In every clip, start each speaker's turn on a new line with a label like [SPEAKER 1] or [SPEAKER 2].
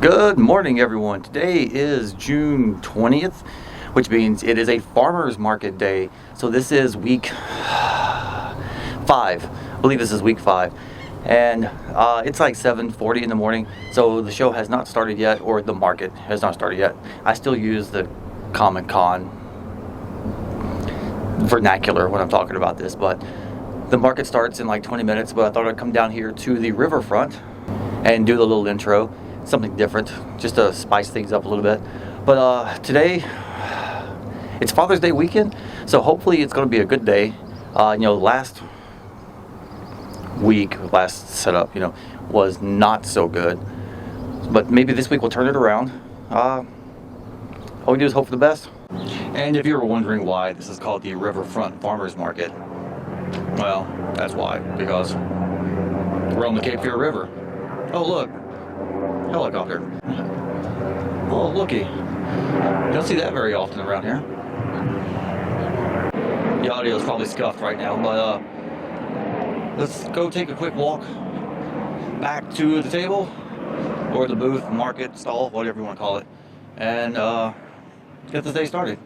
[SPEAKER 1] Good morning, everyone. Today is June 20th, which means it is a farmers market day. So this is week 5. I believe this is week 5. And it's like 7:40 in the morning. So the show has not started yet, or the market has not started yet. I still use the Comic Con vernacular when I'm talking about this, but the market starts in like 20 minutes. But I thought I'd come down here to the Riverfront and do the little intro. Something different, just to spice things up a little bit. But today, it's Father's Day weekend, so hopefully it's going to be a good day. Last setup, was not so good. But maybe this week we'll turn it around. All we do is hope for the best. And if you were wondering why this is called the Riverfront Farmers Market, well, that's why. Because we're on the Cape Fear River. Oh, look. Helicopter. Oh, looky. You don't see that very often around here. The audio is probably scuffed right now, but let's go take a quick walk back to the table, or the booth, market, stall, whatever you want to call it, and get this day started.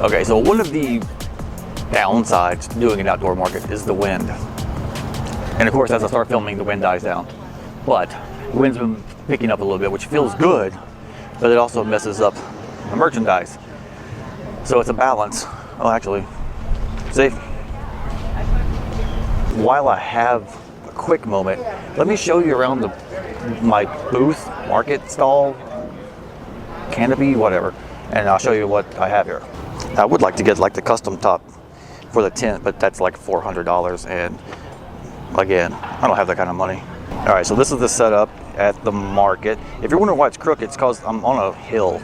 [SPEAKER 1] Okay, so one of the downsides to doing an outdoor market is the wind. And of course, as I start filming, the wind dies down. But the wind's been picking up a little bit, which feels good, but it also messes up the merchandise. So it's a balance. Oh, actually, see? While I have a quick moment, let me show you around my booth, market, stall, canopy, whatever, and I'll show you what I have here. I would like to get like the custom top for the tent, but that's like $400, and again, I don't have that kind of money. All right, so this is the setup at the market. If you're wondering why it's crooked, it's because I'm on a hill,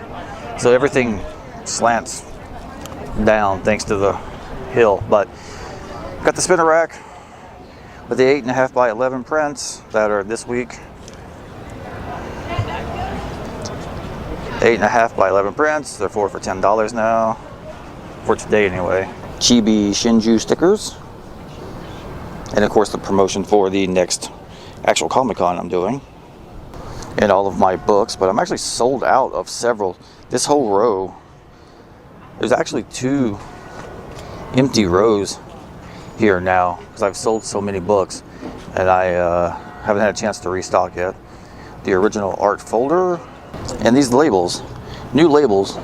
[SPEAKER 1] so everything slants down thanks to the hill. But got the spinner rack with the 8.5 by 11 prints that are this week. 8.5 by 11 prints. They're 4 for $10 now. For today anyway. Chibi Shinju stickers. And of course the promotion for the next actual Comic Con I'm doing. And all of my books, but I'm actually sold out of several. This whole row, there's actually 2 empty rows here now, because I've sold so many books, and I haven't had a chance to restock yet. The original art folder, and these labels, new labels,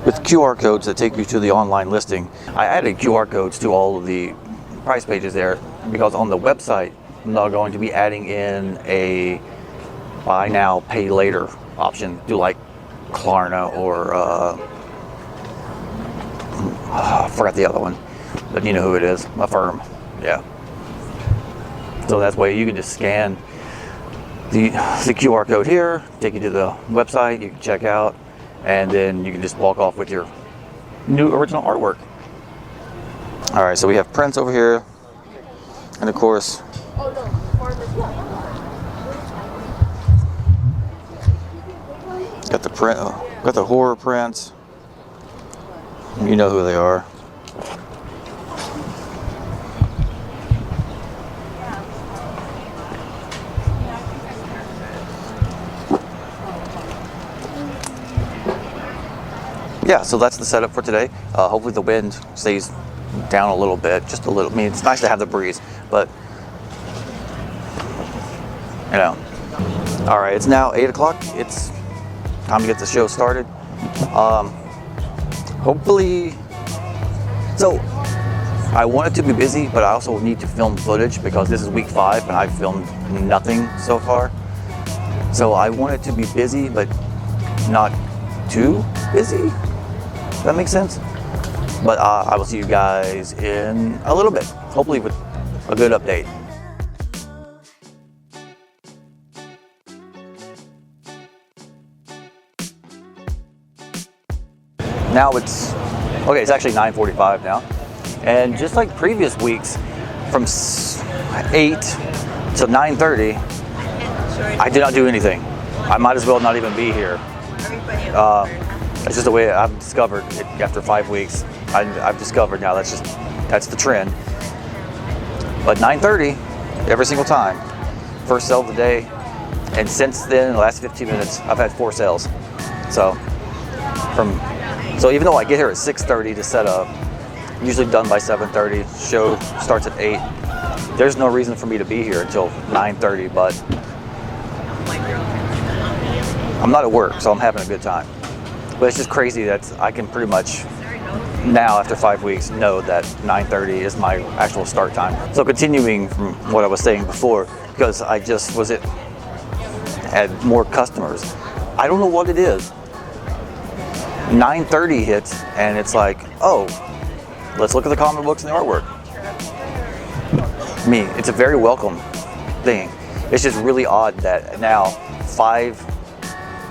[SPEAKER 1] with QR codes that take you to the online listing. I added QR codes to all of the price pages there because on the website I'm now going to be adding in a buy now, pay later option to like Klarna or I forgot the other one, but you know who it is, Affirm. Yeah. So that's why you can just scan the QR code here, take you to the website, you can check out, and then you can just walk off with your new original artwork. All right, so we have prints over here, and of course, got the horror prints. You know who they are. Yeah, so that's the setup for today. Hopefully the wind stays down a little bit, just a little. I mean, it's nice to have the breeze, but All right, it's now 8 o'clock. It's time to get the show started. Hopefully, so I want it to be busy, but I also need to film footage because this is week 5 and I've filmed nothing so far. So I want it to be busy, but not too busy. Does that make sense? But I will see you guys in a little bit, hopefully with a good update. Now it's Okay, it's actually 9:45 now. And just like previous weeks, from 8 to 9:30, I did not do anything. I might as well not even be here. It's just the way I've discovered it after 5 weeks. I've discovered now that's the trend. But 9:30 every single time, first sale of the day, and since then, in the last 15 minutes, I've had 4 sales. So even though I get here at 6:30 to set up, usually done by 7:30. Show starts at 8. There's no reason for me to be here until 9:30, but I'm not at work, so I'm having a good time. But it's just crazy that I can pretty much now, after 5 weeks, know that 9:30 is my actual start time. So continuing from what I was saying before, because I just had more customers. I don't know what it is. 9:30 hits, and it's like, oh, let's look at the comic books and the artwork. It's a very welcome thing. It's just really odd that now, 5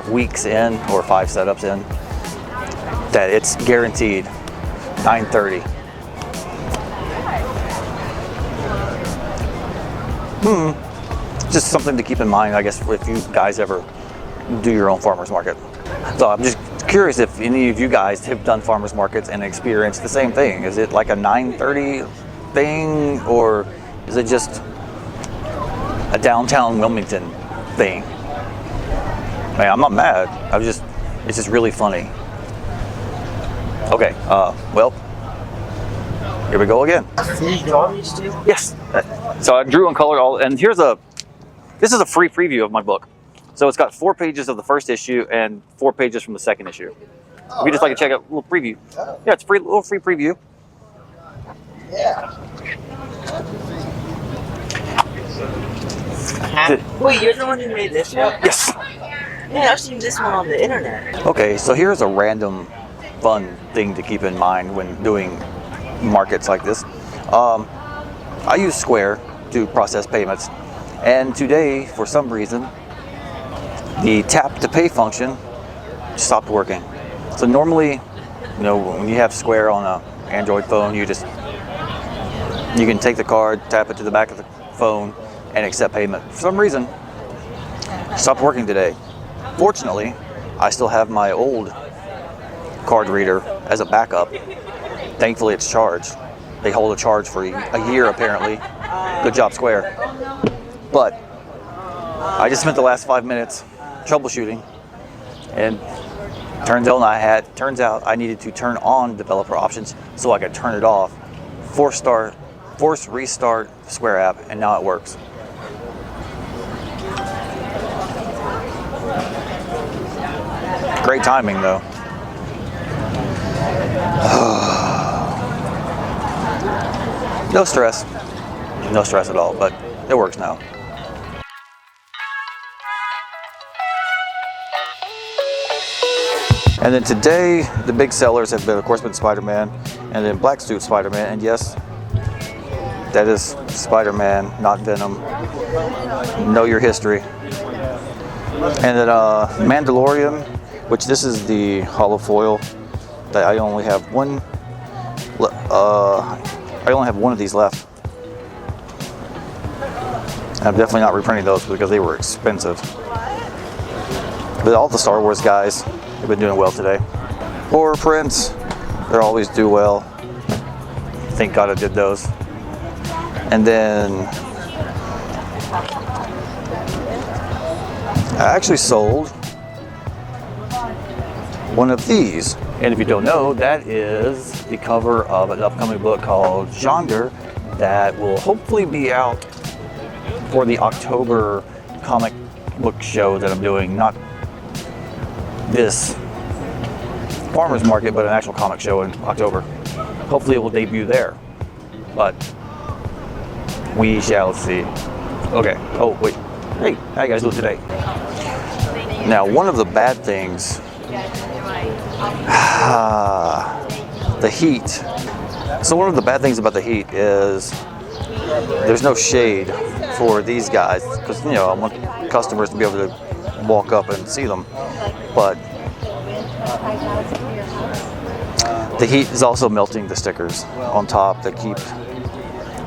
[SPEAKER 1] weeks in, or 5 setups in, that it's guaranteed 9:30. Just something to keep in mind, I guess, if you guys ever do your own farmers market. So I'm just curious if any of you guys have done farmers markets and experienced the same thing. Is it like a 9:30 thing, or is it just a downtown Wilmington thing? I'm not mad. It's just really funny. Okay, well, here we go again. Yes. So I drew and colored all, and this is a free preview of my book. So it's got 4 pages of the first issue and 4 pages from the second issue. If you just like to check out a little preview. Yeah, it's a little free preview.
[SPEAKER 2] Yeah. Wait, you're the one who made this one?
[SPEAKER 1] Yes.
[SPEAKER 2] Yeah, I've seen this one on the internet.
[SPEAKER 1] Okay, so here's a random fun thing to keep in mind when doing markets like this. I use Square to process payments, and today, for some reason, the tap to pay function stopped working. So normally, when you have Square on an Android phone, you can take the card, tap it to the back of the phone, and accept payment. For some reason, it stopped working today. Fortunately, I still have my old card reader as a backup. Thankfully, it's charged. They hold a charge for a year, apparently. Good job, Square. But I just spent the last 5 minutes troubleshooting, and turns out I needed to turn on developer options so I could turn it off, force restart the Square app, and now it works. Great timing, though. No stress at all, but it works now. And then today, the big sellers have been, of course, Spider-Man, and then Black Suit Spider-Man, and yes, that is Spider-Man, not Venom. Know your history. And then Mandalorian, which this is the hollow foil that I only have one. I only have one of these left. And I'm definitely not reprinting those because they were expensive. But all the Star Wars guys have been doing well today. Horror prints, they always do well. Thank God I did those. And then I actually sold one of these. And if you don't know, that is the cover of an upcoming book called Yonder that will hopefully be out for the October comic book show that I'm doing. Not this farmers market, but an actual comic show in October. Hopefully it will debut there, but we shall see. Okay, oh wait, hey, how you guys doing today? Now, one of the bad things, the heat. So one of the bad things about the heat is there's no shade for these guys, because I want customers to be able to walk up and see them. But the heat is also melting the stickers on top that keep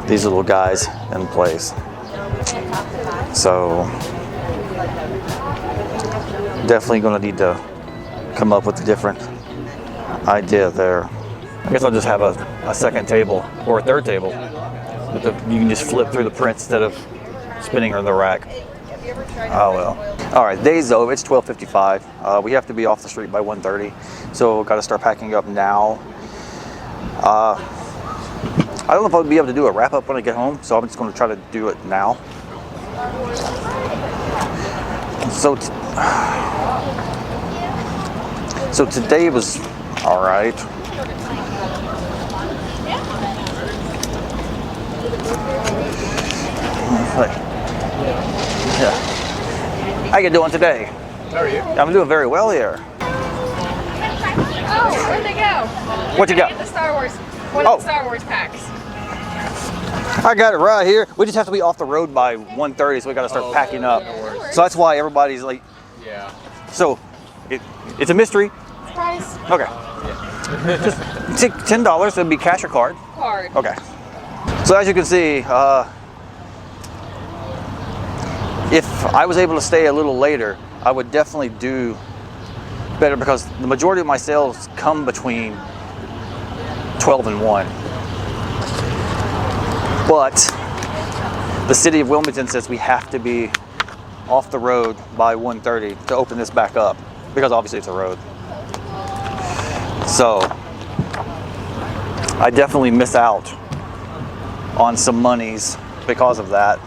[SPEAKER 1] these little guys in place. So definitely going to need to come up with a different idea there. I guess I'll just have a second table or a third table. You can just flip through the prints instead of spinning her in the rack. Oh well. All right, day's over. It's 12:55. We have to be off the street by 1:30, so got to start packing up now. I don't know if I'll be able to do a wrap up when I get home, so I'm just going to try to do it now. So today was all right. Yeah. How you doing today?
[SPEAKER 3] How are you?
[SPEAKER 1] I'm doing very well here.
[SPEAKER 4] Oh, where'd they go?
[SPEAKER 1] What you got?
[SPEAKER 4] Get the Star Wars. One
[SPEAKER 1] Oh.
[SPEAKER 4] of the Star Wars packs.
[SPEAKER 1] I got it right here. We just have to be off the road by 1:30, so we got to start packing up. So that's why everybody's late.
[SPEAKER 3] Yeah.
[SPEAKER 1] So it's a mystery.
[SPEAKER 4] Surprise.
[SPEAKER 1] Okay. Just take $10. It'll be cash or card.
[SPEAKER 4] Card.
[SPEAKER 1] Okay. So as you can see, if I was able to stay a little later, I would definitely do better because the majority of my sales come between 12 and 1. But the city of Wilmington says we have to be off the road by 1:30 to open this back up because obviously it's a road. So I definitely miss out on some monies because of that.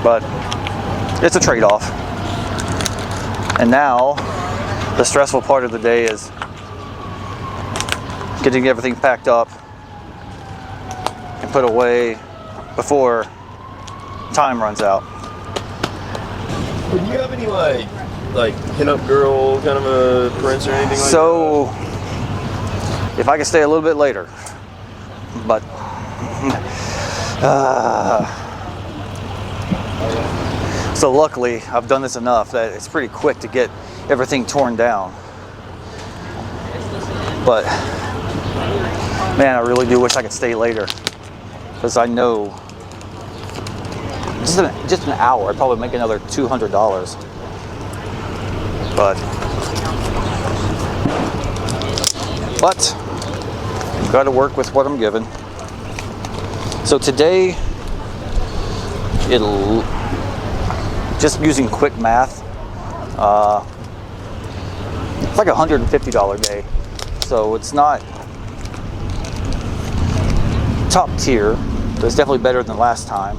[SPEAKER 1] But it's a trade-off. And now the stressful part of the day is getting everything packed up and put away before time runs out.
[SPEAKER 3] Do you have any like pin-up girl kind of a prints or anything like
[SPEAKER 1] So if I can stay a little bit later, but so luckily I've done this enough that it's pretty quick to get everything torn down. But man, I really do wish I could stay later because I know just an hour I'd probably make another $200. But got to work with what I'm given. So today, it'll just using quick math. It's like a $150 day, so it's not top tier, but it's definitely better than last time.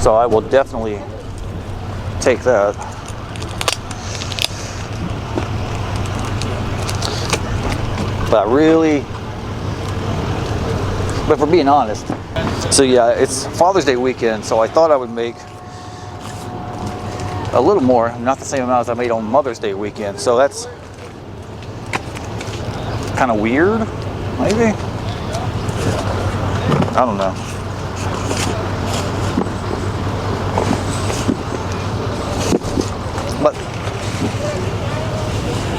[SPEAKER 1] So I will definitely take that. But if we're being honest, so yeah, it's Father's Day weekend, so I thought I would make a little more, not the same amount as I made on Mother's Day weekend, so that's kind of weird, maybe? I don't know.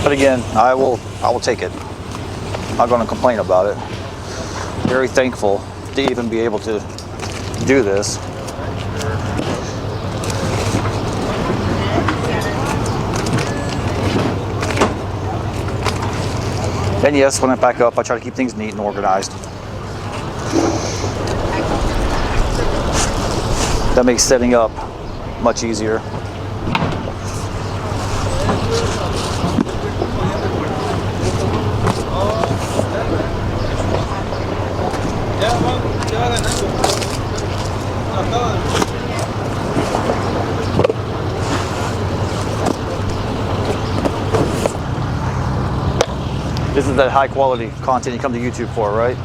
[SPEAKER 1] But again, I will take it. I'm not going to complain about it. Very thankful to even be able to do this. And yes, when I pack up, I try to keep things neat and organized. That makes setting up much easier. This is that high quality content you come to YouTube for, right?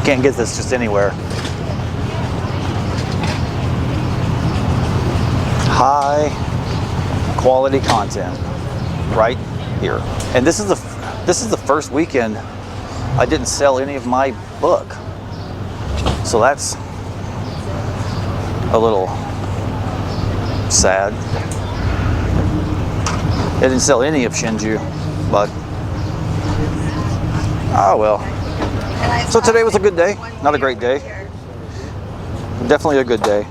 [SPEAKER 1] Can't get this just anywhere. High quality content right here. And this is the first weekend I didn't sell any of my book. So that's a little sad. I didn't sell any of Shinju, but oh well. So today was a good day. Not a great day. Definitely a good day.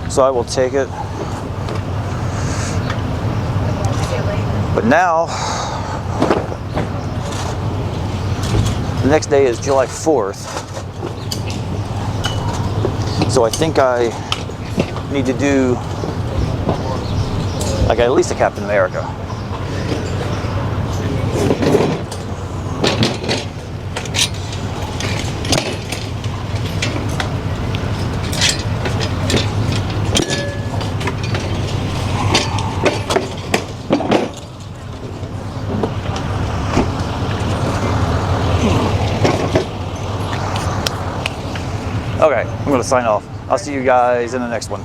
[SPEAKER 1] So I will take it. But now, the next day is July 4th. So I think I need to do like at least a Captain America. Okay, I'm going to sign off. I'll see you guys in the next one.